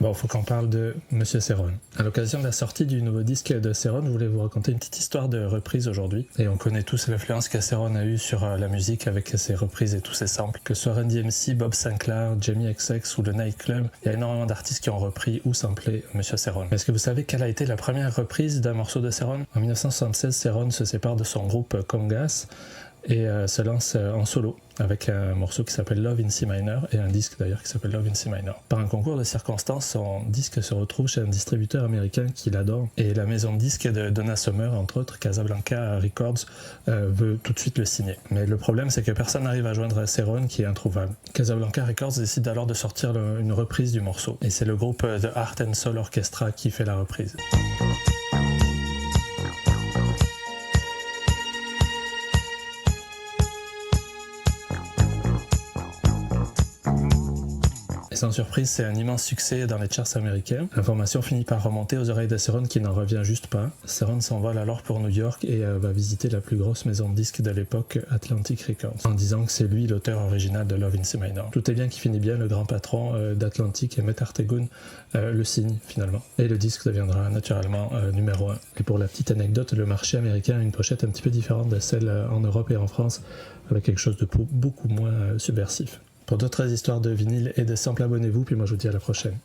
Bon, faut qu'on parle de Monsieur Ceron. À l'occasion de la sortie du nouveau disque de Ceron, je voulais vous raconter une petite histoire de reprise aujourd'hui. Et on connaît tous l'influence que Ceron a eue sur la musique avec ses reprises et tous ses samples. Que ce soit Run DMC, Bob Sinclair, Jamie XX ou le Nightclub, il y a énormément d'artistes qui ont repris ou samplé Monsieur Ceron. Est-ce que vous savez quelle a été la première reprise d'un morceau de Ceron? En 1976, Ceron se sépare de son groupe Congas et se lance en solo avec un morceau qui s'appelle Love in C Minor et un disque d'ailleurs qui s'appelle Love in C Minor. Par un concours de circonstances, son disque se retrouve chez un distributeur américain qui l'adore et la maison de disques de Donna Summer, entre autres, Casablanca Records, veut tout de suite le signer. Mais le problème, c'est que personne n'arrive à joindre Ceron qui est introuvable. Casablanca Records décide alors de sortir une reprise du morceau et c'est le groupe The Heart and Soul Orchestra qui fait la reprise. Et sans surprise, c'est un immense succès dans les charts américains. L'information finit par remonter aux oreilles de Ceron qui n'en revient juste pas. Ceron s'envole alors pour New York et va visiter la plus grosse maison de disques de l'époque, Atlantic Records, en disant que c'est lui l'auteur original de Love in C Minor. Tout est bien qui finit bien, le grand patron d'Atlantic, Emmett Artegun, le signe finalement. Et le disque deviendra naturellement numéro 1. Et pour la petite anecdote, le marché américain a une pochette un petit peu différente de celle en Europe et en France, avec quelque chose de beaucoup moins subversif. Pour d'autres histoires de vinyle et de samples, abonnez-vous, puis moi je vous dis à la prochaine.